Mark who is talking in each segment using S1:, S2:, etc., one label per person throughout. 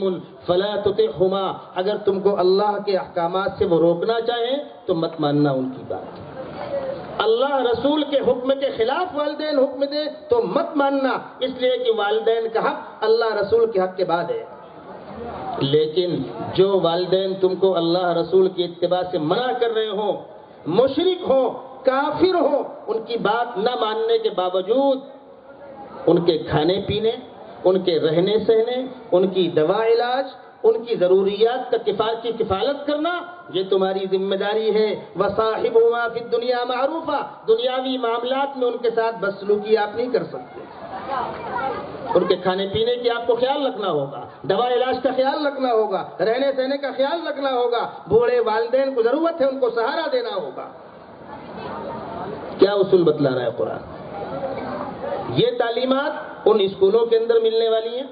S1: حکیم فلا تطعهما، اگر تم کو اللہ کے احکامات سے وہ روکنا چاہیں تو مت ماننا ان کی بات۔ اللہ رسول کے حکم کے خلاف والدین حکم دے تو مت ماننا، اس لیے کہ والدین کا حق اللہ رسول کے حق کے بعد ہے۔ لیکن جو والدین تم کو اللہ رسول کی اتباع سے منع کر رہے ہوں، مشرک ہوں، کافر ہوں، ان کی بات نہ ماننے کے باوجود ان کے کھانے پینے، ان کے رہنے سہنے، ان کی دوا علاج، ان کی ضروریات کی کفالت کرنا، یہ تمہاری ذمہ داری ہے۔ وَصَاحِبُهُمَا فِي الدُّنْيَا مَعْرُوفًا، دنیاوی معاملات میں ان کے ساتھ بدسلوکی آپ نہیں کر سکتے۔ ان کے کھانے پینے کی آپ کو خیال رکھنا ہوگا، دوا علاج کا خیال رکھنا ہوگا، رہنے سہنے کا خیال رکھنا ہوگا، بوڑھے والدین کو ضرورت ہے ان کو سہارا دینا ہوگا۔ کیا اصول بتلا رہا ہے قرآن؟ یہ تعلیمات ان اسکولوں کے اندر ملنے والی ہیں۔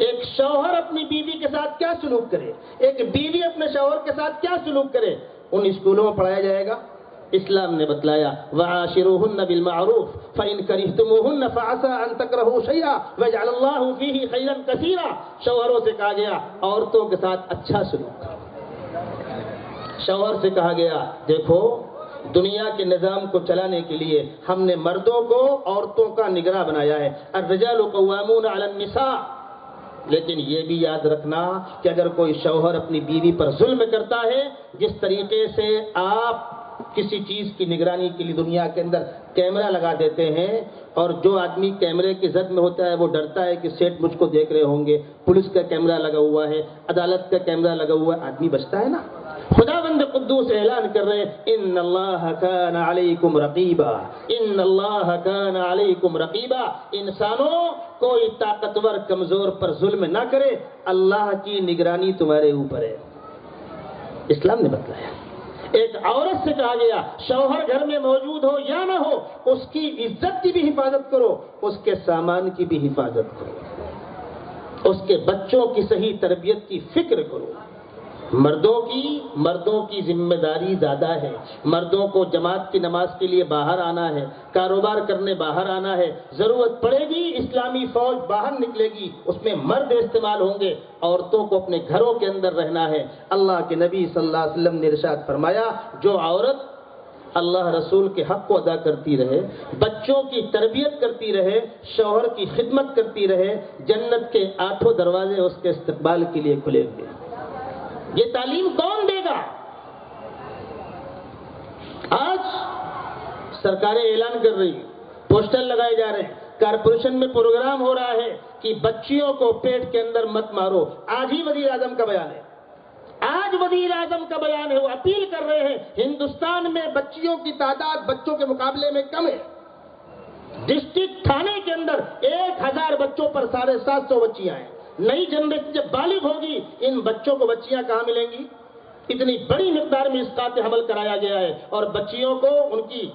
S1: ایک شوہر اپنی بیوی کے ساتھ کیا سلوک کرے، ایک بیوی اپنے شوہر کے ساتھ کیا سلوک کرے، ان اسکولوں میں پڑھایا جائے گا۔ اسلام نے بتلایا وَعَاشِرُوهُنَّ بِالْمَعْرُوفِ فَإِنْ كَرِهْتُمُوهُنَّ فَعَسَىٰ أَن تَكْرَهُوا شَيْئًا وَيَجْعَلَ اللَّهُ فِيهِ خَيْرًا كَثِيرًا۔ شوہروں سے کہا گیا عورتوں کے ساتھ اچھا سلوک کرو۔ شوہر سے کہا گیا دیکھو دنیا کے نظام کو چلانے کے لیے ہم نے مردوں کو عورتوں کا نگراں بنایا ہے، الرجال قوامون علی النساء۔ لیکن یہ بھی یاد رکھنا کہ اگر کوئی شوہر اپنی بیوی پر ظلم کرتا ہے، جس طریقے سے آپ کسی چیز کی نگرانی کے لیے دنیا کے اندر کیمرہ لگا دیتے ہیں، اور جو آدمی کیمرے کی زد میں ہوتا ہے وہ ڈرتا ہے کہ سیٹ مجھ کو دیکھ رہے ہوں گے، پولیس کا کیمرہ لگا ہوا ہے، عدالت کا کیمرہ لگا ہوا ہے، آدمی بچتا ہے نا۔ خداوند قدوس اعلان کر رہے ہیں ان اللہ کان علیکم رقیبا، ان اللہ کان علیکم رقیبا۔ انسانوں کوئی طاقتور کمزور پر ظلم نہ کرے، اللہ کی نگرانی تمہارے اوپر ہے، اسلام نے بتلایا۔ ایک عورت سے کہا گیا شوہر گھر میں موجود ہو یا نہ ہو اس کی عزت کی بھی حفاظت کرو، اس کے سامان کی بھی حفاظت کرو، اس کے بچوں کی صحیح تربیت کی فکر کرو۔ مردوں کی ذمہ داری زیادہ ہے۔ مردوں کو جماعت کی نماز کے لیے باہر آنا ہے، کاروبار کرنے باہر آنا ہے، ضرورت پڑے گی اسلامی فوج باہر نکلے گی، اس میں مرد استعمال ہوں گے، عورتوں کو اپنے گھروں کے اندر رہنا ہے۔ اللہ کے نبی صلی اللہ علیہ وسلم نے ارشاد فرمایا جو عورت اللہ رسول کے حق کو ادا کرتی رہے، بچوں کی تربیت کرتی رہے، شوہر کی خدمت کرتی رہے، جنت کے 8 دروازے اس کے استقبال کے لیے کھلے ہوئے۔ یہ تعلیم کون دے گا؟ آج سرکاریں اعلان کر رہی ہیں، پوسٹر لگائے جا رہے ہیں، کارپوریشن میں پروگرام ہو رہا ہے کہ بچیوں کو پیٹ کے اندر مت مارو۔ آج ہی وزیر اعظم کا بیان ہے، آج وزیر اعظم کا بیان ہے، وہ اپیل کر رہے ہیں ہندوستان میں بچیوں کی تعداد بچوں کے مقابلے میں کم ہے۔ ڈسٹرکٹ تھانے کے اندر 1000 بچوں پر 750 بچیاں ہیں۔ نئی جنریشن جب بالغ ہوگی ان بچوں کو بچیاں کہاں ملیں گی؟ اتنی بڑی مقدار میں اسقاط حمل کرایا گیا ہے، اور بچیوں کو ان کی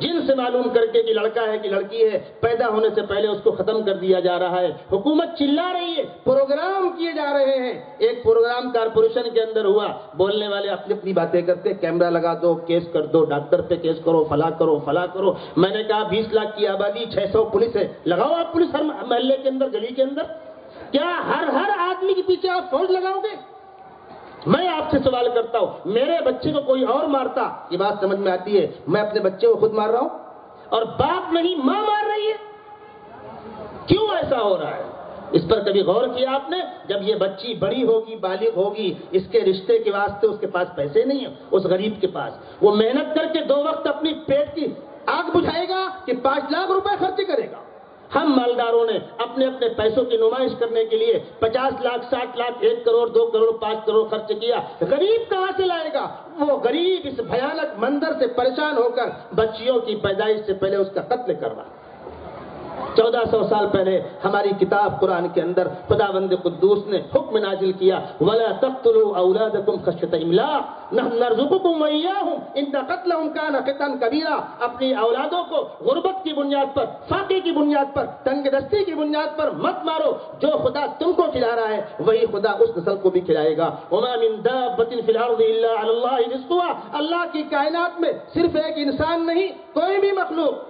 S1: جنس معلوم کر کے کہ لڑکا ہے کہ لڑکی ہے، پیدا ہونے سے پہلے اس کو ختم کر دیا جا رہا ہے۔ حکومت چلا رہی ہے، پروگرام کیے جا رہے ہیں۔ ایک پروگرام کارپوریشن کے اندر ہوا، بولنے والے اپنی اپنی باتیں کرتے، کیمرہ لگا دو، کیس کر دو، ڈاکٹر پہ کیس کرو، فلاں کرو فلاں کرو۔ میں نے کہا 20 لاکھ کی آبادی، 600 پولیس ہے، لگاؤ آپ پولیس ہر محلے کے اندر، گلی کے اندر۔ کیا ہر آدمی کے پیچھے آپ فوج لگاؤ گے؟ میں آپ سے سوال کرتا ہوں، میرے بچے کو کوئی اور مارتا، یہ بات سمجھ میں آتی ہے، میں اپنے بچے کو خود مار رہا ہوں اور باپ نہیں ماں مار رہی ہے، کیوں ایسا ہو رہا ہے؟ اس پر کبھی غور کیا آپ نے؟ جب یہ بچی بڑی ہوگی، بالغ ہوگی، اس کے رشتے کے واسطے اس کے پاس پیسے نہیں ہیں، اس غریب کے پاس، وہ محنت کر کے 2 وقت اپنی پیٹ کی آگ بجھائے گا کہ 5 لاکھ روپے خرچ کرے گا؟ ہم مالداروں نے اپنے پیسوں کی نمائش کرنے کے لیے 50 لاکھ 60 لاکھ 1 کروڑ 2 کروڑ 5 کروڑ خرچ کیا، غریب کہاں سے لائے گا؟ وہ غریب اس بھیانک منظر سے پریشان ہو کر بچیوں کی پیدائش سے پہلے اس کا قتل کر رہا ہے۔ 1400 سال پہلے ہماری کتاب قرآن کے اندر خداوند قدوس نے حکم نازل کیا وَلَا تَقْتُلُوا أَوْلَادَكُمْ خَشْيَةَ إِمْلَاقٍ نَحْنُ نَرْزُقُكُمْ وَإِيَّاهُمْ إِنَّ قَتْلَهُمْ كَانَ خِطْئًا كَبِيرًا۔ اپنی اولادوں کو غربت کی بنیاد پر، فاقے کی بنیاد پر، تنگ دستی کی بنیاد پر مت مارو، جو خدا تم کو کھلا رہا ہے وہی خدا اس نسل کو بھی کھلائے گا۔ وَمَا مِن دَابَّةٍ فِي الْأَرْضِ إِلَّا عَلَى اللَّهِ رِزْقُهَا۔ اللہ کی کائنات میں صرف ایک انسان نہیں، کوئی بھی مخلوق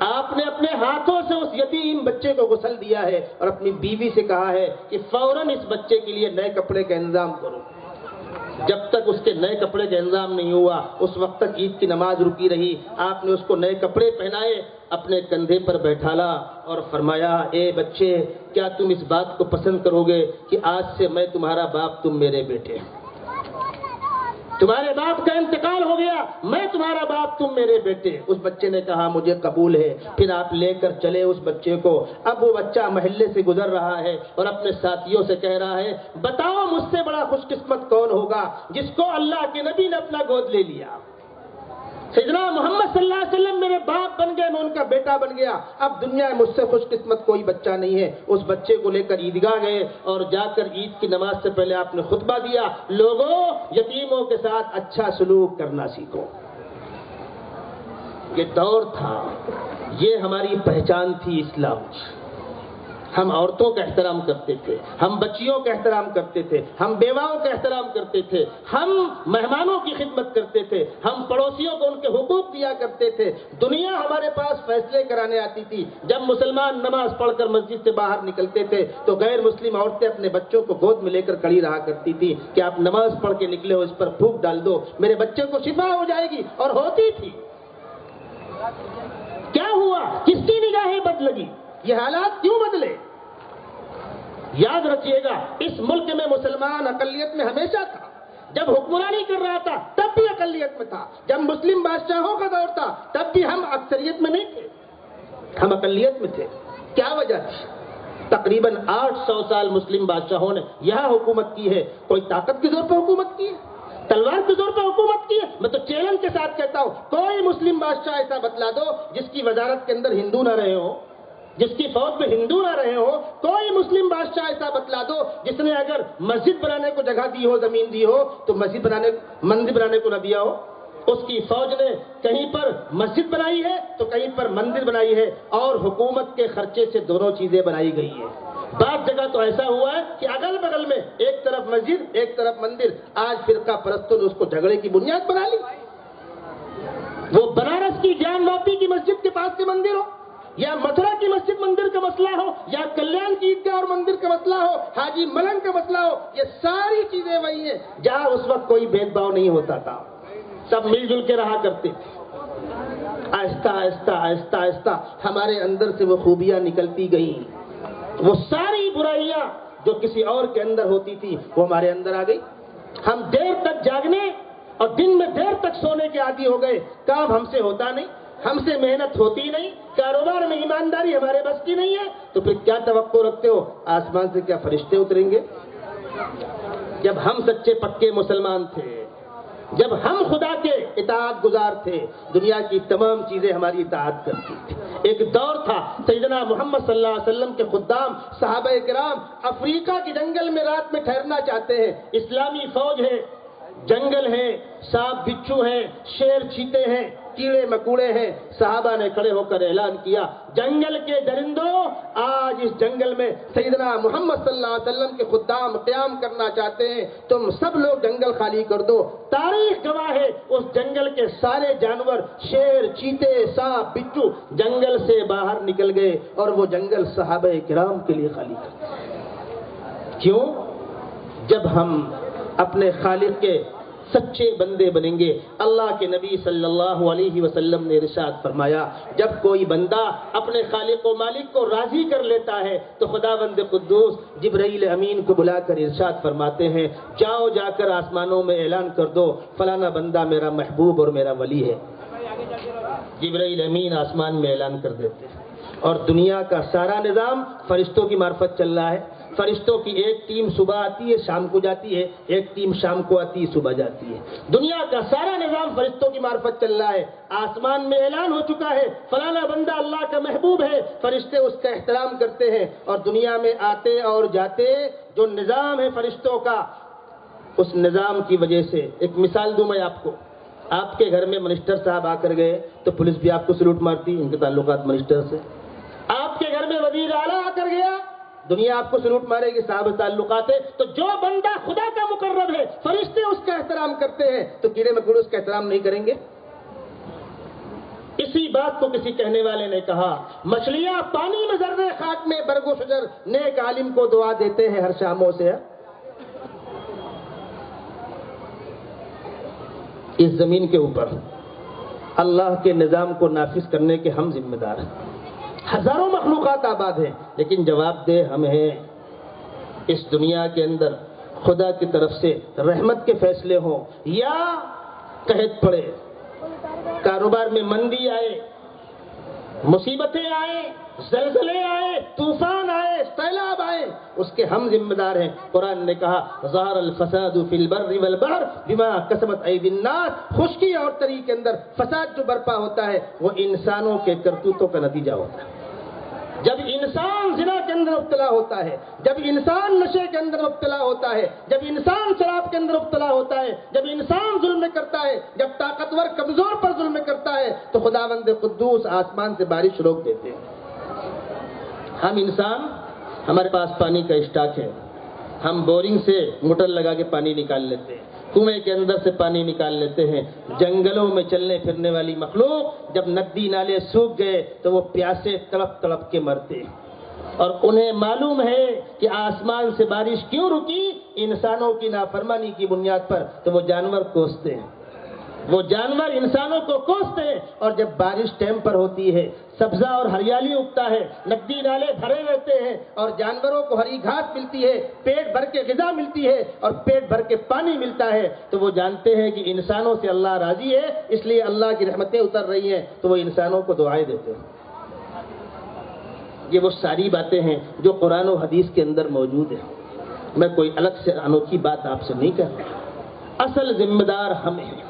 S1: آپ نے اپنے ہاتھوں سے اس یتیم بچے کو غسل دیا ہے اور اپنی بیوی سے کہا ہے کہ فوراً اس بچے کے لیے نئے کپڑے کا انتظام کرو۔ جب تک اس کے نئے کپڑے کا انتظام نہیں ہوا اس وقت تک عید کی نماز رکی رہی۔ آپ نے اس کو نئے کپڑے پہنائے، اپنے کندھے پر بیٹھالا اور فرمایا، اے بچے، کیا تم اس بات کو پسند کرو گے کہ آج سے میں تمہارا باپ، تم میرے بیٹے؟ تمہارے باپ کا انتقال ہو گیا، میں تمہارا باپ، تم میرے بیٹے۔ اس بچے نے کہا مجھے قبول ہے۔ پھر آپ لے کر چلے اس بچے کو۔ اب وہ بچہ محلے سے گزر رہا ہے اور اپنے ساتھیوں سے کہہ رہا ہے، بتاؤ مجھ سے بڑا خوش قسمت کون ہوگا جس کو اللہ کے نبی نے اپنا گود لے لیا۔ سیدنا محمد صلی اللہ علیہ وسلم میرے باپ بن گئے، میں ان کا بیٹا بن گیا، اب دنیا میں مجھ سے خوش قسمت کوئی بچہ نہیں ہے۔ اس بچے کو لے کر عیدگاہ گئے اور جا کر عید کی نماز سے پہلے آپ نے خطبہ دیا، لوگوں یتیموں کے ساتھ اچھا سلوک کرنا سیکھو۔ یہ دور تھا، یہ ہماری پہچان تھی اسلام کی۔ ہم عورتوں کا احترام کرتے تھے، ہم بچیوں کا احترام کرتے تھے، ہم بیواؤں کا احترام کرتے تھے، ہم مہمانوں کی خدمت کرتے تھے، ہم پڑوسیوں کو ان کے حقوق دیا کرتے تھے۔ دنیا ہمارے پاس فیصلے کرانے آتی تھی۔ جب مسلمان نماز پڑھ کر مسجد سے باہر نکلتے تھے تو غیر مسلم عورتیں اپنے بچوں کو گود میں لے کر کھڑی رہا کرتی تھی کہ آپ نماز پڑھ کے نکلے ہو، اس پر پھونک ڈال دو، میرے بچے کو شفا ہو جائے گی، اور ہوتی تھی۔ کیا ہوا؟ کس کی نگاہیں بدلگی؟ یہ حالات کیوں بدلے؟ یاد رکھیے گا، اس ملک میں مسلمان اقلیت میں ہمیشہ تھا۔ جب حکمرانی کر رہا تھا تب بھی اقلیت میں تھا، جب مسلم بادشاہوں کا دور تھا تب بھی ہم اکثریت میں نہیں تھے، ہم اقلیت میں تھے۔ کیا وجہ تھی؟ تقریباً 800 سال مسلم بادشاہوں نے یہاں حکومت کی ہے۔ کوئی طاقت کے زور پر حکومت کی ہے؟ تلوار کے زور پر حکومت کی ہے؟ میں تو چیلنج کے ساتھ کہتا ہوں، کوئی مسلم بادشاہ ایسا بتلا دو جس کی وزارت کے اندر ہندو نہ رہے ہو، جس کی فوج میں ہندو نہ رہے ہو۔ کوئی مسلم بادشاہ ایسا بتلا دو جس نے اگر مسجد بنانے کو جگہ دی ہو، زمین دی ہو، تو مندر بنانے کو نہ دیا ہو۔ اس کی فوج نے کہیں پر مسجد بنائی ہے تو کہیں پر مندر بنائی ہے، اور حکومت کے خرچے سے دونوں چیزیں بنائی گئی ہیں۔ بعض جگہ تو ایسا ہوا ہے کہ اگل بغل میں ایک طرف مسجد ایک طرف مندر۔ آج فرقہ پرستوں نے اس کو جھگڑے کی بنیاد بنا لی۔ وہ بنارس کی جان موتی کی مسجد کے پاس کے مندر ہو، یا متھرا کی مسجد مندر کا مسئلہ ہو، یا کلیان کی عیدگاہ اور مندر کا مسئلہ ہو، حاجی ملنگ کا مسئلہ ہو، یہ ساری چیزیں وہی ہیں جہاں اس وقت کوئی بھید بھاؤ نہیں ہوتا تھا، سب مل جل کے رہا کرتے تھے۔ آہستہ آہستہ آہستہ آہستہ ہمارے اندر سے وہ خوبیاں نکلتی گئیں، وہ ساری برائیاں جو کسی اور کے اندر ہوتی تھی وہ ہمارے اندر آ گئی۔ ہم دیر تک جاگنے اور دن میں دیر تک سونے کے عادی ہو گئے، کام ہم سے ہوتا نہیں، ہم سے محنت ہوتی نہیں، کاروبار میں ایمانداری ہمارے بس کی نہیں ہے، تو پھر کیا توقع رکھتے ہو آسمان سے کیا فرشتے اتریں گے؟ جب ہم سچے پکے مسلمان تھے، جب ہم خدا کے اطاعت گزار تھے، دنیا کی تمام چیزیں ہماری اطاعت کرتی تھی۔ ایک دور تھا سیدنا محمد صلی اللہ علیہ وسلم کے خدام صحابہ کرام افریقہ کے جنگل میں رات میں ٹھہرنا چاہتے ہیں، اسلامی فوج ہے، جنگل ہے، سانپ بچھو ہیں، شیر چیتے ہیں، کیڑے مکوڑے ہیں۔ صحابہ نے کھڑے ہو کر اعلان کیا، جنگل کے درندوں، آج اس جنگل میں سیدنا محمد صلی اللہ علیہ وسلم کے خدام قیام کرنا چاہتے ہیں، تم سب لوگ جنگل خالی کر دو۔ تاریخ گواہ ہے اس جنگل کے سارے جانور، شیر، چیتے، سانپ، بچھو جنگل سے باہر نکل گئے اور وہ جنگل صحابہ کرام کے لیے خالی کر دیا۔ کیوں؟ جب ہم اپنے خالق کے سچے بندے بنیں گے۔ اللہ کے نبی صلی اللہ علیہ وسلم نے ارشاد فرمایا، جب کوئی بندہ اپنے خالق و مالک کو راضی کر لیتا ہے تو خداوند قدوس جبرائیل امین کو بلا کر ارشاد فرماتے ہیں، جاؤ جا کر آسمانوں میں اعلان کر دو فلانا بندہ میرا محبوب اور میرا ولی ہے۔ جبرائیل امین آسمان میں اعلان کر دیتے ہیں، اور دنیا کا سارا نظام فرشتوں کی معرفت چل رہا ہے۔ فرشتوں کی ایک ٹیم صبح آتی ہے، شام کو جاتی ہے، ایک ٹیم شام کو آتی ہے، صبح جاتی ہے۔ دنیا کا سارا نظام فرشتوں کی معرفت چل رہا ہے۔ آسمان میں اعلان ہو چکا ہے فلانا بندہ اللہ کا محبوب ہے، فرشتے اس کا احترام کرتے ہیں، اور دنیا میں آتے اور جاتے جو نظام ہے فرشتوں کا، اس نظام کی وجہ سے ایک مثال دوں میں آپ کو۔ آپ کے گھر میں منسٹر صاحب آ کر گئے تو پولیس بھی آپ کو سلوٹ مارتی، ان کے تعلقات منسٹر سے۔ آپ کے گھر میں وزیر اعلیٰ آ کر گیا، دنیا آپ کو سلوٹ مارے گی، صاحب تعلقات ہے۔ تو جو بندہ خدا کا مقرب ہے فرشتے اس کا احترام کرتے ہیں، تو کیڑے مکوڑے اس کا احترام نہیں کریں گے؟ اسی بات کو کسی کہنے والے نے کہا، مچھلیاں پانی میں ذرے خاک میں برگ و شجر نیک عالم کو دعا دیتے ہیں ہر شاموں سے۔ اس زمین کے اوپر اللہ کے نظام کو نافذ کرنے کے ہم ذمہ دار ہیں۔ ہزاروں مخلوقات آباد ہیں، لیکن جواب دہ ہم ہیں۔ اس دنیا کے اندر خدا کی طرف سے رحمت کے فیصلے ہوں یا قحط پڑے، کاروبار میں مندی آئے، مصیبتیں آئے، زلزلے آئے، طوفان آئے، سیلاب آئے، اس کے ہم ذمہ دار ہیں۔ قرآن نے کہا ظہر الفساد فی البر والبحر بما کسبت ایدی الناس، خشکی اور تری کے اندر فساد جو برپا ہوتا ہے وہ انسانوں کے کرتوتوں کا نتیجہ ہوتا ہے۔ جب انسان زنا کے اندر مبتلا ہوتا ہے، جب انسان نشے کے اندر مبتلا ہوتا ہے، جب انسان شراب کے اندر مبتلا ہوتا ہے، جب انسان ظلم کرتا ہے، جب طاقتور کمزور پر ظلم کرتا ہے، تو خداوند قدوس آسمان سے بارش روک دیتے ہیں۔ ہم انسان، ہمارے پاس پانی کا اسٹاک ہے، ہم بورنگ سے موٹر لگا کے پانی نکال لیتے ہیں، کنویں کے اندر سے پانی نکال لیتے ہیں۔ جنگلوں میں چلنے پھرنے والی مخلوق جب ندی نالے سوکھ گئے تو وہ پیاسے تڑپ تڑپ کے مرتے، اور انہیں معلوم ہے کہ آسمان سے بارش کیوں رکی، انسانوں کی نافرمانی کی بنیاد پر، تو وہ جانور کوستے ہیں، وہ جانور انسانوں کو کوستے ہیں، اور جب بارش ٹائم پر ہوتی ہے، سبزہ اور ہریالی اگتا ہے، ندی نالے بھرے رہتے ہیں، اور جانوروں کو ہری گھاس ملتی ہے، پیٹ بھر کے غذا ملتی ہے، اور پیٹ بھر کے پانی ملتا ہے، تو وہ جانتے ہیں کہ انسانوں سے اللہ راضی ہے، اس لیے اللہ کی رحمتیں اتر رہی ہیں، تو وہ انسانوں کو دعائیں دیتے ہیں۔ یہ وہ ساری باتیں ہیں جو قرآن و حدیث کے اندر موجود ہیں۔ میں کوئی الگ سے انوکھی بات آپ سے نہیں کر رہا، اصل ذمہ دار ہم ہیں۔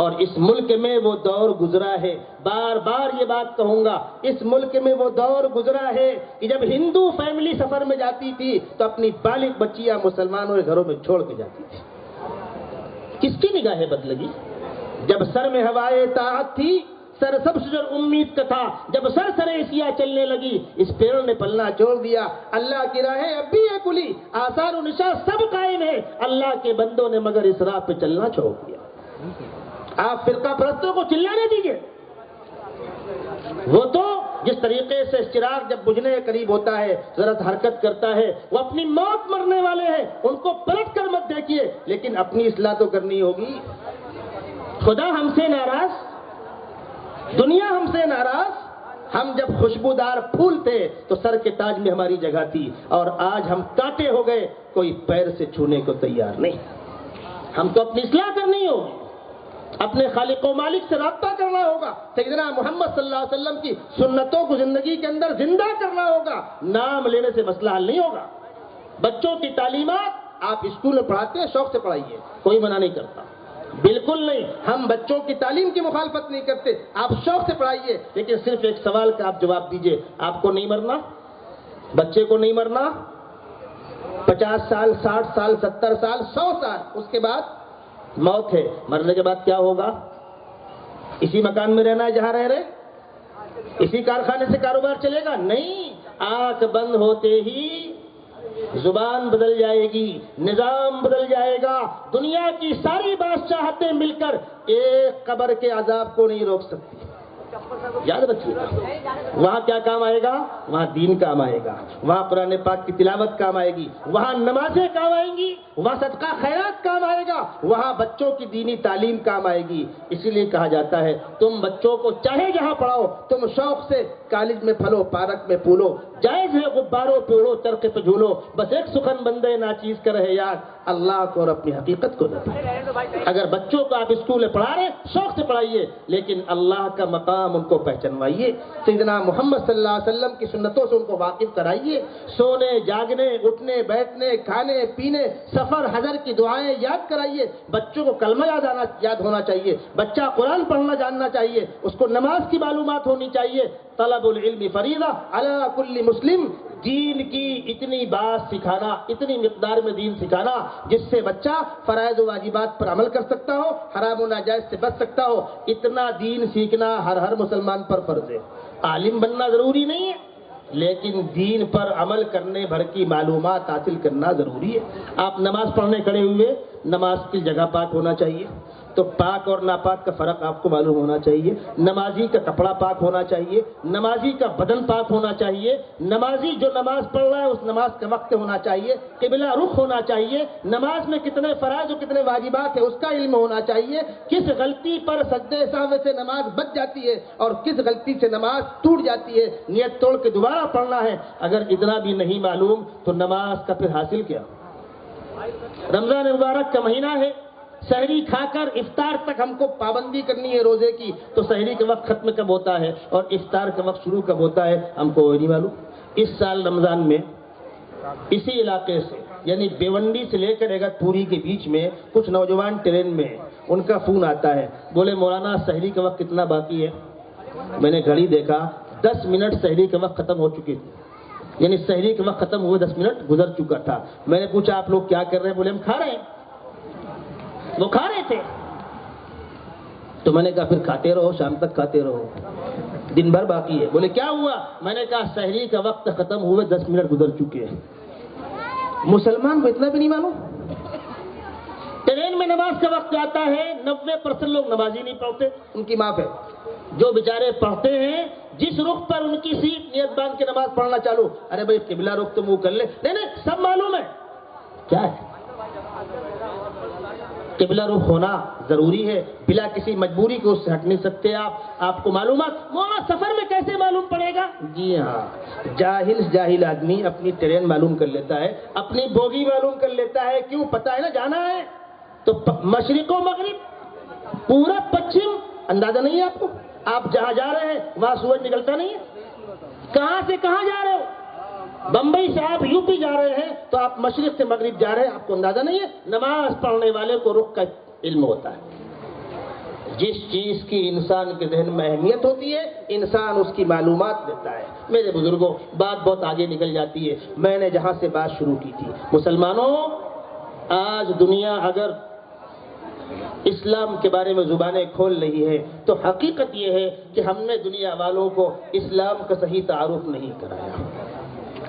S1: اور اس ملک میں وہ دور گزرا ہے، بار بار یہ بات کہوں گا، اس ملک میں وہ دور گزرا ہے کہ جب ہندو فیملی سفر میں جاتی تھی تو اپنی بالغ بچیاں مسلمانوں کے گھروں میں چھوڑ کے جاتی تھی۔ کس کی نگاہیں بدلگی؟ جب سر میں ہوائے طاعت تھی، سر سب شجر امید کا تھا، جب سر سیا چلنے لگی، اس پیڑ نے پلنا چھوڑ دیا۔ اللہ کی راہیں اب بھی ہے کھلی، آثار و نشان سب قائم ہے، اللہ کے بندوں نے مگر اس راہ پہ چلنا چھوڑ دیا۔ آپ فرقہ پرستوں کو چلانے دیجیے، وہ تو جس طریقے سے چراغ جب بجھنے کے قریب ہوتا ہے ذرا حرکت کرتا ہے، وہ اپنی موت مرنے والے ہیں، ان کو پلٹ کر مت دیکھیے، لیکن اپنی اصلاح تو کرنی ہوگی۔ خدا ہم سے ناراض، دنیا ہم سے ناراض۔ ہم جب خوشبودار پھول تھے تو سر کے تاج میں ہماری جگہ تھی، اور آج ہم کانٹے ہو گئے، کوئی پیر سے چھونے کو تیار نہیں۔ ہم تو اپنی اصلاح کرنی ہوگی، اپنے خالق و مالک سے رابطہ کرنا ہوگا، سیدنا محمد صلی اللہ علیہ وسلم کی سنتوں کو زندگی کے اندر زندہ کرنا ہوگا۔ نام لینے سے مسئلہ حل نہیں ہوگا۔ بچوں کی تعلیمات آپ اسکول میں پڑھاتے ہیں، شوق سے پڑھائیے، کوئی منع نہیں کرتا، بالکل نہیں، ہم بچوں کی تعلیم کی مخالفت نہیں کرتے، آپ شوق سے پڑھائیے، لیکن صرف ایک سوال کا آپ جواب دیجئے، آپ کو نہیں مرنا؟ بچے کو نہیں مرنا؟ 50 سال، 60 سال، 70 سال، 100 سال، اس کے بعد موت ہے۔ مرنے کے بعد کیا ہوگا؟ اسی مکان میں رہنا ہے جہاں رہ رہے؟ اسی کارخانے سے کاروبار چلے گا؟ نہیں، آنکھ بند ہوتے ہی زبان بدل جائے گی، نظام بدل جائے گا۔ دنیا کی ساری بادشاہتیں مل کر ایک قبر کے عذاب کو نہیں روک سکتی۔ یاد رکھیے گا، وہاں کیا کام آئے گا؟ وہاں دین کام آئے گا، وہاں قرآن پاک کی تلاوت کام آئے گی، وہاں نمازیں کام آئیں گی، وہاں صدقہ خیرات کام آئے گا، وہاں بچوں کی دینی تعلیم کام آئے گی۔ اسی لیے کہا جاتا ہے تم بچوں کو چاہے جہاں پڑھاؤ، تم شوق سے کالج میں پھلو، پارک میں پھولو، جائز ہے غباروں پہ اڑو، چرخے پہ جھولو، بس ایک سخن بندے ناچیز کا رہے یاد، اللہ کو اور اپنی حقیقت کو نہ بھولے۔ اگر بچوں کو آپ اسکول میں پڑھا رہے ہیں، شوق سے پڑھائیے، لیکن اللہ کا مقام ان کو پہچانوائیے، سیدنا محمد صلی اللہ علیہ وسلم کی سنتوں سے ان کو واقف کرائیے۔ سونے، جاگنے، اٹھنے، بیٹھنے، کھانے پینے، سفر، حضر کی دعائیں یاد کرائیے۔ بچوں کو کلمہ یاد ہونا چاہیے، بچہ قرآن پڑھنا جاننا چاہیے، اس کو نماز کی معلومات ہونی چاہیے۔ طلب العلم فریضہ علی کل مسلم، دین کی اتنی بات سکھانا، اتنی مقدار میں دین سکھانا جس سے بچہ فرائض و واجبات پر عمل کر سکتا ہو، حرام و ناجائز سے بچ سکتا ہو، اتنا دین سیکھنا ہر مسلمان پر فرض ہے۔ عالم بننا ضروری نہیں ہے، لیکن دین پر عمل کرنے بھر کی معلومات حاصل کرنا ضروری ہے۔ آپ نماز پڑھنے کھڑے ہوئے، نماز کی جگہ پاک ہونا چاہیے، تو پاک اور ناپاک کا فرق آپ کو معلوم ہونا چاہیے. نمازی کا کپڑا پاک ہونا چاہیے, نمازی کا بدن پاک ہونا چاہیے, نمازی جو نماز پڑھ رہا ہے اس نماز کا وقت ہونا چاہیے, قبلہ رخ ہونا چاہیے, نماز میں کتنے فرائض اور کتنے واجبات ہیں اس کا علم ہونا چاہیے, کس غلطی پر سجدے سہو سے نماز بچ جاتی ہے اور کس غلطی سے نماز ٹوٹ جاتی ہے, نیت توڑ کے دوبارہ پڑھنا ہے. اگر اتنا بھی نہیں معلوم تو نماز کا پھر حاصل کیا؟ رمضان مبارک کا مہینہ ہے, سحری کھا کر افطار تک ہم کو پابندی کرنی ہے روزے کی, تو سحری کا وقت ختم کب ہوتا ہے اور افطار کا وقت شروع کب ہوتا ہے ہم کو نہیں معلوم. اس سال رمضان میں اسی علاقے سے یعنی بیونڈی سے لے کر اگتپوری کے بیچ میں کچھ نوجوان ٹرین میں ان کا فون آتا ہے, بولے مولانا سحری کا وقت کتنا باقی ہے؟ میں نے گھڑی دیکھا 10 منٹ سحری کا وقت ختم ہو چکی تھی, یعنی سحری کا وقت ختم ہوئے 10 منٹ گزر چکا تھا. میں نے پوچھا آپ لوگ کیا کر رہے ہیں؟ بولے ہم کھا رہے ہیں. وہ کھا رہے تھے تو میں نے کہا پھر کھاتے رہو, شام تک کھاتے رہو, دن بھر باقی ہے. بولے کیا ہوا؟ میں نے کہا سحری کا وقت ختم ہوئے 10 منٹ گزر چکے ہیں. مسلمان کو اتنا بھی نہیں معلوم. ٹرین میں نماز کا وقت آتا ہے, 90% لوگ نماز ہی نہیں پڑھتے, ان کی معاف ہے. جو بیچارے پڑھتے ہیں جس رخ پر ان کی سیٹ نیت باندھ کے نماز پڑھنا چالو, ارے بھائی قبلہ رخ تو منہ کر لے, نہیں سب معلوم ہے. کیا ہے قبلہ رخ ہونا ضروری ہے, بلا کسی مجبوری کو اس سے ہٹ نہیں سکتے آپ کو معلومات. وہ سفر میں کیسے معلوم پڑے گا؟ جی ہاں, جاہل آدمی اپنی ٹرین معلوم کر لیتا ہے, اپنی بوگی معلوم کر لیتا ہے. کیوں؟ پتا ہے نا جانا ہے تو مشرق و مغرب پورا پچھم اندازہ نہیں ہے آپ کو. آپ جہاں جا رہے ہیں وہاں سورج نکلتا نہیں ہے. کہاں سے کہاں جا رہے ہو؟ بمبئی سے آپ یو پی جا رہے ہیں تو آپ مشرق سے مغرب جا رہے ہیں, آپ کو اندازہ نہیں ہے. نماز پڑھنے والے کو رخ کا علم ہوتا ہے. جس چیز کی انسان کے ذہن میں اہمیت ہوتی ہے انسان اس کی معلومات دیتا ہے. میرے بزرگوں بات بہت آگے نکل جاتی ہے. میں نے جہاں سے بات شروع کی تھی, مسلمانوں آج دنیا اگر اسلام کے بارے میں زبانیں کھول رہی ہے تو حقیقت یہ ہے کہ ہم نے دنیا والوں کو اسلام کا صحیح تعارف نہیں کرایا.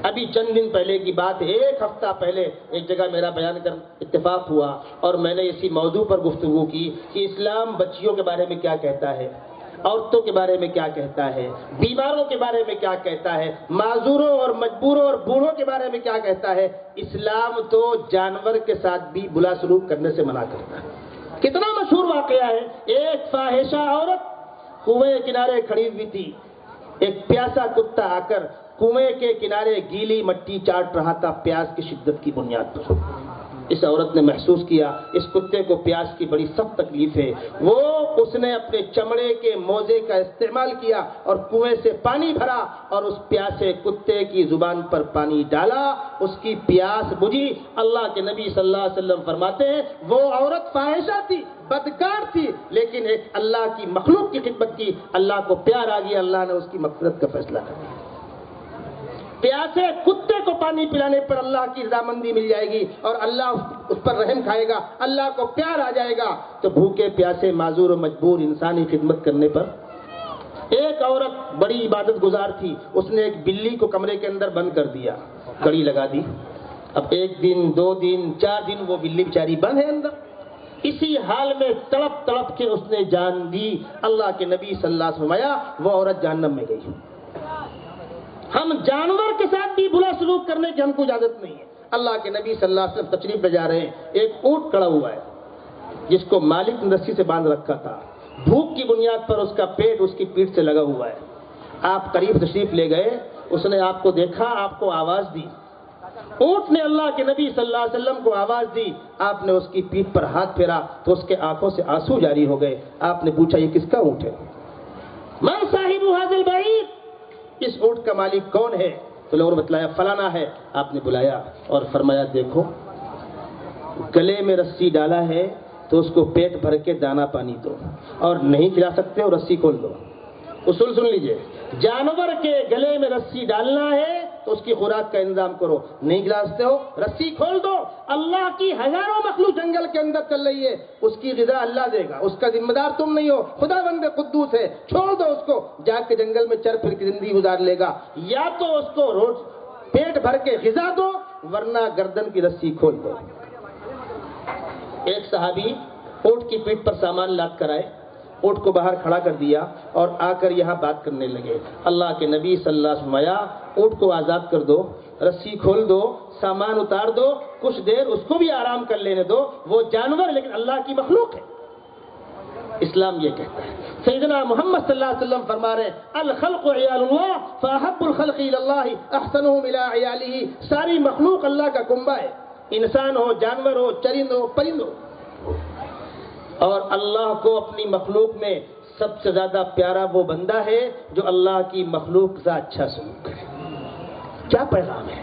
S1: ابھی چند دن پہلے کی بات ہے, 1 ہفتہ پہلے ایک جگہ میرا بیان کر اتفاق ہوا اور میں نے اسی موضوع پر گفتگو کی کہ اسلام بچیوں کے بارے میں کیا کہتا ہے, عورتوں کے بارے میں کیا کہتا ہے, بیماروں کے بارے میں کیا کہتا ہے, معذوروں اور مجبوروں اور بوڑھوں کے بارے میں کیا کہتا ہے. اسلام تو جانور کے ساتھ بھی بلا سلوک کرنے سے منع کرتا ہے. کتنا مشہور واقعہ ہے, ایک فاحشہ عورت کنویں کنارے کھڑی ہوئی تھی, ایک پیاسا کتا آ کر کنویں کے کنارے گیلی مٹی چاٹ رہا تھا پیاس کی شدت کی بنیاد پر. اس عورت نے محسوس کیا اس کتے کو پیاس کی بڑی سخت تکلیف ہے. اس نے اپنے چمڑے کے موزے کا استعمال کیا اور کنویں سے پانی بھرا اور اس پیاسے کتے کی زبان پر پانی ڈالا, اس کی پیاس بجھی. اللہ کے نبی صلی اللہ علیہ وسلم فرماتے ہیں وہ عورت فاحشہ تھی, بدکار تھی, لیکن ایک اللہ کی مخلوق کی خدمت کی, اللہ کو پیار آ گیا, اللہ نے اس کی مغفرت کا فیصلہ کر دیا. پیاسے کتے کو پانی پلانے پر اللہ کی رضامندی مل جائے گی اور اللہ اس پر رحم کھائے گا, اللہ کو پیار آ جائے گا. تو بھوکے پیاسے معذور و مجبور انسانی خدمت کرنے پر. ایک عورت بڑی عبادت گزار تھی, اس نے ایک بلی کو کمرے کے اندر بند کر دیا, کڑی لگا دی. اب 1 دن 2 دن 4 دن وہ بلی بیچاری بند ہے اندر. اسی حال میں تڑپ تڑپ کے اس نے جان دی. اللہ کے نبی صلی اللہ علیہ وسلم فرمایا وہ عورت جہنم میں گئی. ہم جانور کے ساتھ بھی برا سلوک کرنے کی ہم کو اجازت نہیں ہے. اللہ کے نبی صلی اللہ علیہ وسلم تشریف لے جا رہے ہیں, ایک اونٹ کھڑا ہوا ہے جس کو مالک نے رسی سے باندھ رکھا تھا, بھوک کی بنیاد پر اس کا پیٹ اس کی پیٹھ سے لگا ہوا ہے. آپ قریب تشریف لے گئے, اس نے آپ کو دیکھا, آپ کو آواز دی. اونٹ نے اللہ کے نبی صلی اللہ علیہ وسلم کو آواز دی, آپ نے اس کی پیٹھ پر ہاتھ پھیرا تو اس کے آنکھوں سے آنسو جاری ہو گئے. آپ نے پوچھا یہ کس کا اونٹ ہے؟ من صاحب هذا البعیر, اس اونٹ کا مالک کون ہے؟ تو لوگوں نے بتلایا فلانا ہے. آپ نے بلایا اور فرمایا دیکھو گلے میں رسی ڈالا ہے تو اس کو پیٹ بھر کے دانا پانی دو, اور نہیں کھلا سکتے ہو رسی کھول دو. اصول سن لیجئے, جانور کے گلے میں رسی ڈالنا ہے تو اس کی خوراک کا انتظام کرو, نہیں کھلا سکتے ہو رسی کھول دو. اللہ کی ہزاروں مخلوق جنگل کے اندر چل رہی ہے, اس کی غذا اللہ دے گا, اس کا ذمہ دار تم نہیں ہو. خدا بند قدوس ہے, چھوڑ دو اس کو, جا کے جنگل میں چر پھر کی زندگی گزار لے گا. یا تو اس کو روز پیٹ بھر کے غذا دو ورنہ گردن کی رسی کھول دو. ایک صحابی اونٹ کی پیٹھ پر سامان لاد کر آئے، اونٹ کو باہر کھڑا کر دیا اور آ کر یہاں بات کرنے لگے۔ اللہ کے نبی صلی اللہ علیہ وسلم آیا، اونٹ کو آزاد کر دو، رسی کھول دو، سامان اتار دو، کچھ دیر اس کو بھی آرام کر لینے دو، وہ جانور لیکن اللہ کی مخلوق ہے۔ اسلام یہ کہتا ہے۔ سیدنا محمد صلی اللہ علیہ وسلم فرما رہے ہیں الخلق عیال اللہ فاحب الخلق الی اللہ احسنهم الی عیالہ، ساری مخلوق اللہ کا کنبہ ہے، انسان ہو، جانور ہو، چرند ہو، پرند ہو، اور اللہ کو اپنی مخلوق میں سب سے زیادہ پیارا وہ بندہ ہے جو اللہ کی مخلوق سے اچھا سلوک کرے۔ کیا پیغام ہے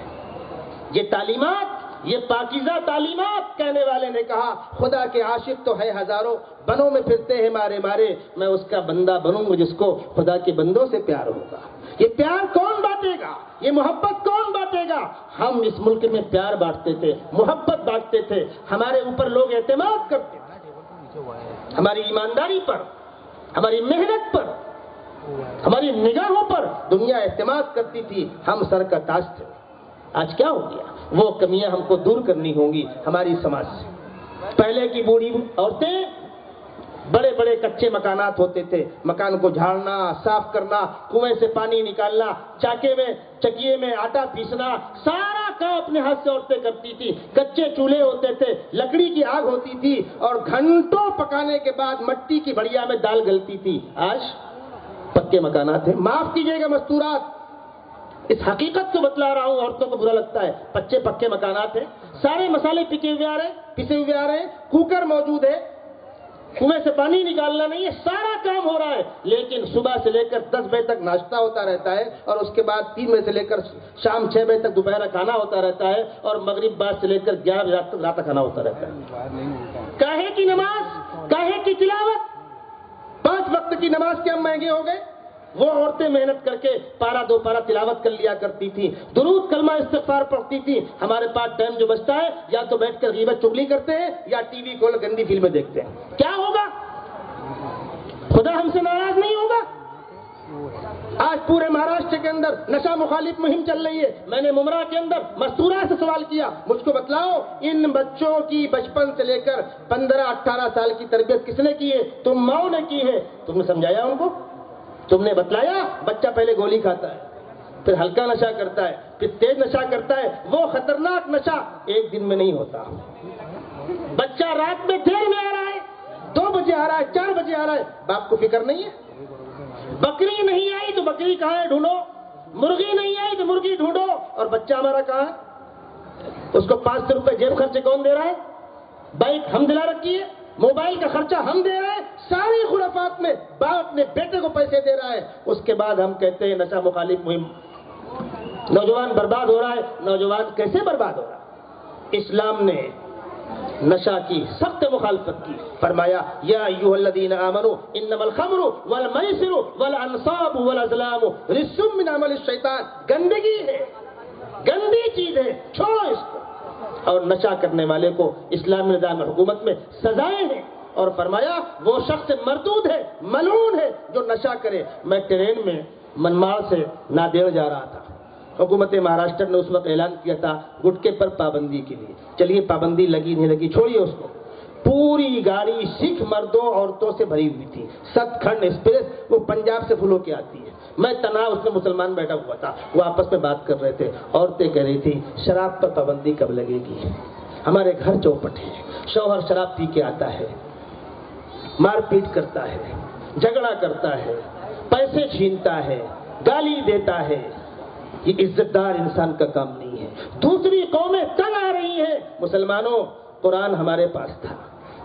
S1: یہ تعلیمات، یہ پاکیزہ تعلیمات؟ کہنے والے نے کہا خدا کے عاشق تو ہے ہزاروں، بنوں میں پھرتے ہیں مارے مارے، میں اس کا بندہ بنوں گا جس کو خدا کے بندوں سے پیار ہوگا۔ یہ پیار کون بانٹے گا؟ یہ محبت کون بانٹے گا؟ ہم اس ملک میں پیار بانٹتے تھے، محبت بانٹتے تھے، ہمارے اوپر لوگ اعتماد کرتے تھے، ہماری ایمانداری پر، ہماری محنت پر، ہماری نگاہوں پر دنیا اعتماد کرتی تھی، ہم سر کا تاج تھے۔ آج کیا ہو گیا؟ وہ کمیاں ہم کو دور کرنی ہوں گی ہماری سماج سے۔ پہلے کی بوڑھی عورتیں، بڑے بڑے کچے مکانات ہوتے تھے، مکان کو جھاڑنا، صاف کرنا، کنویں سے پانی نکالنا، چکیے میں آٹا پیسنا، سارا کام اپنے ہاتھ سے عورتیں کرتی تھی۔ کچے چولہے ہوتے تھے، لکڑی کی آگ ہوتی تھی اور گھنٹوں پکانے کے بعد مٹی کی بڑھیا میں دال گلتی تھی۔ آج پکے مکانات ہیں، معاف کیجیے گا مستورات، اس حقیقت کو بتلا رہا ہوں، عورتوں کو برا لگتا ہے، پکے مکانات ہیں، سارے مسالے پسے ہوئے آ رہے ہیں، کوکر موجود ہے، کنویں سے پانی نکالنا نہیں ہے، سارا کام ہو رہا ہے، لیکن صبح سے لے کر 10 بجے تک ناشتہ ہوتا رہتا ہے اور اس کے بعد 3 بجے سے لے کر شام 6 بجے تک دوپہر کھانا ہوتا رہتا ہے اور مغرب بعد سے لے کر 11 بجے تک رات کا کھانا ہوتا رہتا ہے۔ کاہے کی نماز، کاہے کی تلاوت؟ 5 وقت کی نماز کے ہم مہنگے ہو گئے۔ وہ عورتیں محنت کر کے پارا 2 پارا تلاوت کر لیا کرتی تھی، درود کلمہ استغفار پڑھتی تھی۔ ہمارے پاس ٹائم جو بچتا ہے یا تو بیٹھ کر غیبت چگلی کرتے ہیں یا ٹی وی کھول گندی فلمیں دیکھتے ہیں۔ کیا ہوگا؟ خدا ہم سے ناراض نہیں ہوگا؟ آج پورے مہاراشٹر کے اندر نشہ مخالف مہم چل رہی ہے۔ میں نے ممرا کے اندر مستورہ سے سوال کیا، مجھ کو بتلاؤ ان بچوں کی بچپن سے لے کر 15-18 سال کی تربیت کس نے کی ہے؟ تم ماؤں نے کی ہے۔ تم نے سمجھایا ان کو؟ تم نے بتلایا؟ بچہ پہلے گولی کھاتا ہے، پھر ہلکا نشہ کرتا ہے، پھر تیز نشہ کرتا ہے۔ وہ خطرناک نشہ ایک دن میں نہیں ہوتا۔ بچہ رات میں دیر میں آ رہا ہے، 2 بجے آ رہا ہے، 4 بجے آ رہا ہے، باپ کو فکر نہیں ہے؟ بکری نہیں آئی تو بکری کہاں ہے ڈھونڈو، مرغی نہیں آئی تو مرغی ڈھونڈو، اور بچہ ہمارا کہاں ہے؟ اس کو 500 روپے جیب خرچے کون دے رہا ہے؟ بائک ہم دلا رکھی ہے، موبائل کا خرچہ ہم دے رہے ہیں، ساری خرافات میں باپ اپنے بیٹے کو پیسے دے رہا ہے۔ اس کے بعد ہم کہتے ہیں نشہ مخالف مہم، نوجوان برباد ہو رہا ہے۔ نوجوان کیسے برباد ہو رہا ہے؟ اسلام نے نشہ کی سخت مخالفت کی، فرمایا یا ایھا الذین آمنوا انما الخمر والمیسر والانصاب والازلام رجس من عمل الشیطان، گندگی ہے، گندی چیز ہے، چھوڑو اس کو۔ اور نشہ کرنے والے کو اسلامی نظام حکومت میں سزائیں ہیں، اور فرمایا وہ شخص مردود ہے، ملعون ہے جو نشہ کرے۔ میں ٹرین میں منماڑ سے نادیڑ جا رہا تھا، حکومت مہاراشٹر نے اس وقت اعلان کیا تھا گٹکے پر پابندی کے لیے۔ چلیے پابندی لگی نہیں لگی چھوڑیے اس کو، پوری گاڑی سکھ مردوں عورتوں سے بھری ہوئی تھی، ست کھنڈ ایکسپریس، وہ پنجاب سے فلو کے آتی ہے۔ میں تنہا، اس میں مسلمان بیٹھا ہوا تھا، وہ آپس میں بات کر رہے تھے۔ عورتیں کہہ رہی تھی شراب پر پابندی کب لگے گی؟ ہمارے گھر چوپٹ ہے، شوہر شراب پی کے آتا ہے، مار پیٹ کرتا ہے، جھگڑا کرتا ہے، پیسے چھینتا ہے، گالی دیتا ہے، یہ عزت دار انسان کا کام نہیں ہے۔ دوسری قومیں تنگ آ رہی ہیں۔ مسلمانوں، قرآن ہمارے پاس تھا،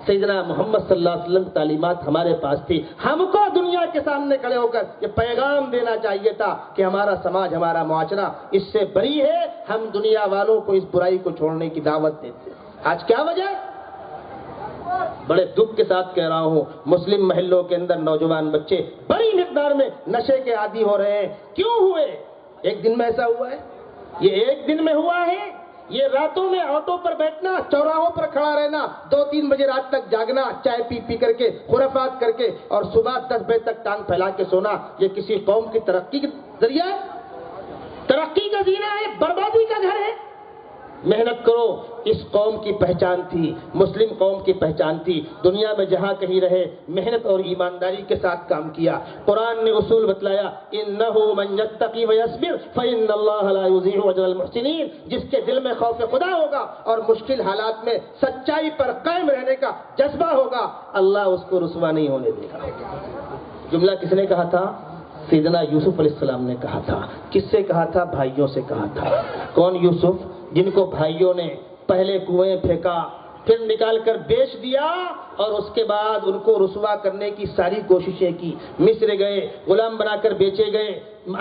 S1: سیدنا محمد صلی اللہ علیہ وسلم کی تعلیمات ہمارے پاس تھی۔ ہم کو دنیا کے سامنے کھڑے ہو کر یہ پیغام دینا چاہیے تھا کہ ہمارا سماج، ہمارا معاشرہ اس سے بری ہے، ہم دنیا والوں کو اس برائی کو چھوڑنے کی دعوت دیتے ہیں۔ آج کیا وجہ؟ بڑے دکھ کے ساتھ کہہ رہا ہوں، مسلم محلوں کے اندر نوجوان بچے بڑی مقدار میں نشے کے عادی ہو رہے ہیں۔ کیوں ہوئے؟ ایک دن میں ایسا ہوا ہے؟ یہ ایک دن میں ہوا ہے؟ یہ راتوں میں آٹو پر بیٹھنا، چوراہوں پر کھڑا رہنا، 2-3 بجے رات تک جاگنا، چائے پی کر کے، خرافات کر کے، اور صبح 10 بجے تک ٹانگ پھیلا کے سونا، یہ کسی قوم کی ترقی کا ذریعہ ہے؟ ترقی کا زینہ ہے؟ بربادی کا گھر ہے؟ محنت کرو. اس قوم کی پہچان تھی, مسلم قوم کی پہچان تھی. دنیا میں جہاں کہیں رہے محنت اور ایمانداری کے ساتھ کام کیا. قرآن نے اصول بتلایا, انہ من یتقی ویصبر فان اللہ لا یضیع اجر المحسنین. جس کے دل میں خوف خدا ہوگا اور مشکل حالات میں سچائی پر قائم رہنے کا جذبہ ہوگا, اللہ اس کو رسوا نہیں ہونے دے گا. جملہ کس نے کہا تھا؟ سیدنا یوسف علیہ السلام نے کہا تھا. کس سے کہا تھا؟ بھائیوں سے کہا تھا. کون یوسف؟ جن کو بھائیوں نے پہلے کنویں پھینکا, پھر نکال کر بیچ دیا, اور اس کے بعد ان کو رسوا کرنے کی ساری کوششیں کی. مصر گئے, غلام بنا کر بیچے گئے,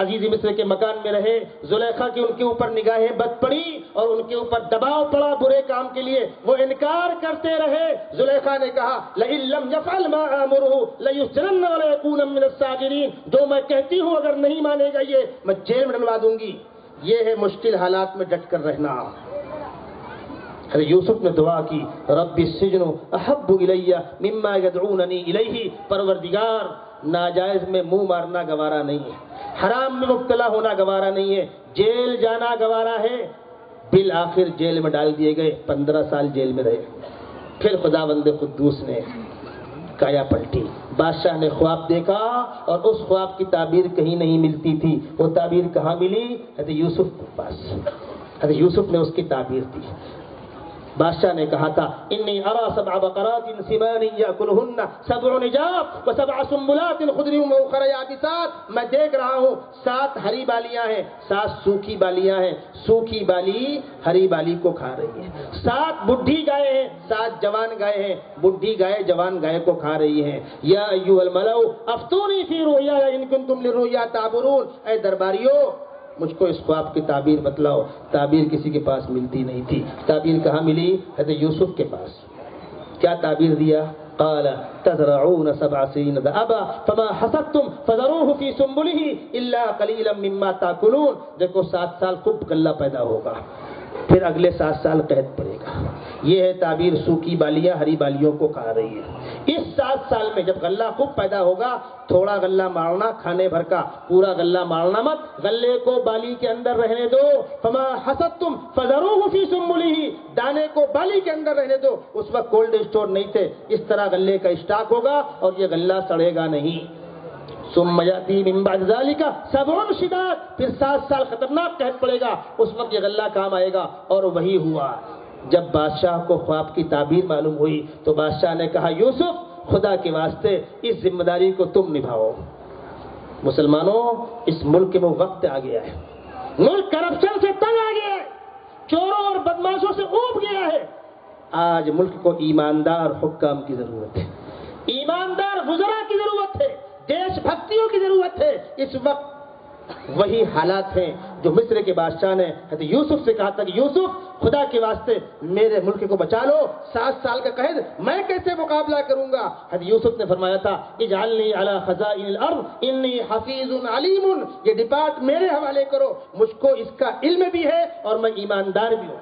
S1: عزیز مصر کے مکان میں رہے. زلیخا کی ان کے اوپر نگاہیں بد پڑی اور ان کے اوپر دباؤ پڑا برے کام کے لیے. وہ انکار کرتے رہے. زلیخا نے کہا لئن لم يفعل ما آمره ليسجنن وليكون من الساغرين. جو میں کہتی ہوں اگر نہیں مانے گا یہ, میں جیل میں ڈلوا دوں گی. یہ ہے مشکل حالات میں ڈٹ کر رہنا. حضرت یوسف نے دعا کی, رب السجن احب الی مما یدعوننی الیہ. پروردگار, ناجائز میں منہ مارنا گوارا نہیں ہے, حرام میں مبتلا ہونا گوارا نہیں ہے, جیل جانا گوارا ہے. بالآخر جیل میں ڈال دیے گئے, 15 سال جیل میں رہے. پھر خداوند قدوس نے کایا پلٹی. بادشاہ نے خواب دیکھا اور اس خواب کی تعبیر کہیں نہیں ملتی تھی. وہ تعبیر کہاں ملی؟ حضرت یوسف کے پاس. حضرت یوسف نے اس کی تعبیر دی. بادشاہ نے کہا تھا انی ارى 7 بقرات سمان یاکلہن 7 عجاف و7 سنبلات خضر واخر یابسات. میں دیکھ رہا ہوں 7 ہری بالیاں ہیں, 7 سوکھی بالیاں ہیں. سوکھی بالی ہری بالی کو کھا رہی ہے. 7 بڈھی گائے ہیں, 7 جوان گائے ہیں. بڈھی گائے جوان گائے کو کھا رہی ہیں. یا ایھا الملأ افتونی فی رؤیایا ان کنتم للرؤیا تعبرون. اے درباریو, مجھ کو اس خواب کی تعبیر بتلاؤ. تعبیر کسی کے پاس ملتی نہیں تھی. تعبیر کہاں ملی؟ حضرت یوسف کے پاس. کیا تعبیر دیا؟ قال تزرعون 7 سنين دأبا فما حصدتم فذروه في سنبله الا قليلا مما تاكلون. دیکھو 7 سال خوب غلہ پیدا ہوگا, پھر اگلے 7 سال قحط پڑے گا. یہ ہے تعبیر. سوکھی بالیاں ہری بالیوں کو کھا رہی ہے. اس 7 سال میں جب غلہ خوب پیدا ہوگا, تھوڑا غلہ مارنا کھانے بھر کا, پورا غلہ مارنا مت. غلے کو بالی کے اندر رہنے دو. فما حصدتم فذروه في سنبله. دانے کو بالی کے اندر رہنے دو. اس وقت کولڈ اسٹور نہیں تھے. اس طرح غلے کا اسٹاک ہوگا اور یہ غلہ سڑے گا نہیں. ثم یاتی من بعد ذلك 7 شداد. پھر 7 سال خطرناک قحط پڑے گا, اس وقت یہ غلہ کام آئے گا. اور وہی ہوا. جب بادشاہ کو خواب کی تعبیر معلوم ہوئی تو بادشاہ نے کہا یوسف خدا کے واسطے اس ذمہ داری کو تم نبھاؤ. مسلمانوں, اس ملک میں وقت آ گیا ہے. ملک کرپشن سے تنگ آ گیا ہے, چوروں اور بدماشوں سے اوب گیا ہے. آج ملک کو ایماندار حکام کی ضرورت ہے, ایماندار وزراء کی ضرورت ہے, دیش بھکتیوں کی ضرورت ہے. اس وقت وہی حالات ہیں جو مصر کے بادشاہ نے حضرت یوسف سے کہا تھا کہ یوسف خدا کے واسطے میرے ملک کو بچا لو. 7 سال کا قحط میں کیسے مقابلہ کروں گا؟ حضرت یوسف نے فرمایا تھا اجعلنی علی خزائن الارض انی حفیظ علیم. یہ ڈپارٹ میرے حوالے کرو, مجھ کو اس کا علم بھی ہے اور میں ایماندار بھی ہوں.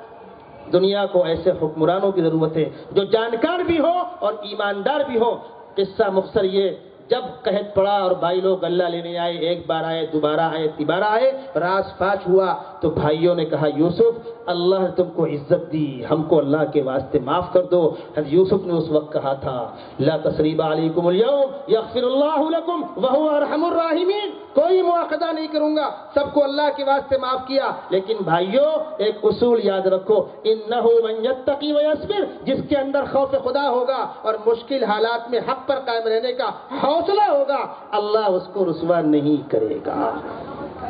S1: دنیا کو ایسے حکمرانوں کی ضرورت ہے جو جانکار بھی ہو اور ایماندار بھی ہو. قصہ مختصر یہ, جب قحط پڑا اور بھائی لوگ غلہ لینے آئے, ایک بار آئے, دوبارہ آئے, تیبارہ آئے, راز فاش ہوا تو بھائیوں نے کہا یوسف اللہ نے تم کو عزت دی, ہم کو اللہ کے واسطے معاف کر دو. حضرت یوسف نے اس وقت کہا تھا لا تثریب علیکم اليوم یغفر اللہ لکم وہو ارحم الراحمین. کوئی مواخذہ نہیں کروں گا, سب کو اللہ کے واسطے معاف کیا. لیکن بھائیوں ایک اصول یاد رکھو, انہ من یتقی ویصبر. جس کے اندر خوف خدا ہوگا اور مشکل حالات میں حق پر قائم رہنے کا حوصلہ ہوگا, اللہ اس کو رسوا نہیں کرے گا.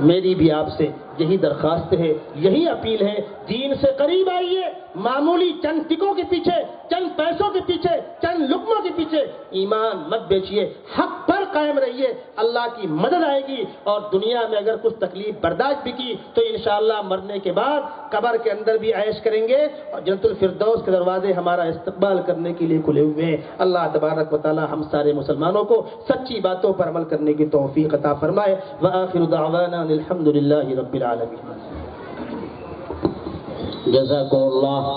S1: میری بھی آپ سے یہی درخواست ہے, یہی اپیل ہے, دین سے قریب آئیے. معمولی چند ٹکوں کے پیچھے, چند پیسوں کے پیچھے, چند لقموں کے پیچھے ایمان مت بیچیے, حق پر قائم رہیے. اللہ کی مدد آئے گی. اور دنیا میں اگر کچھ تکلیف برداشت بھی کی تو انشاءاللہ مرنے کے بعد قبر کے اندر بھی عیش کریں گے اور جنت الفردوس کے دروازے ہمارا استقبال کرنے کے لیے کھلے ہوئے ہیں. اللہ تبارک و تعالی ہم سارے مسلمانوں کو سچی باتوں پر عمل کرنے کی توفیق عطا فرمائے. وآخر دعوانا الحمدللہ رب العالمین.
S2: جزاکم اللہ.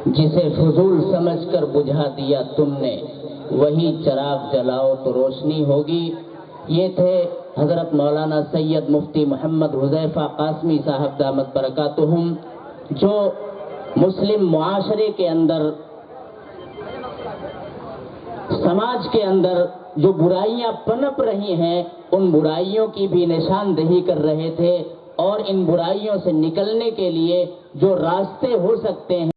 S2: جسے فضول سمجھ کر بجھا دیا تم نے, وہی چراغ جلاؤ تو روشنی ہوگی. یہ تھے حضرت مولانا سید مفتی محمد حذیفہ قاسمی صاحب دامت برکاتہم، جو مسلم معاشرے کے اندر، سماج کے اندر جو برائیاں پنپ رہی ہیں ان برائیوں کی بھی نشاندہی کر رہے تھے، اور ان برائیوں سے نکلنے کے لیے جو راستے ہو سکتے ہیں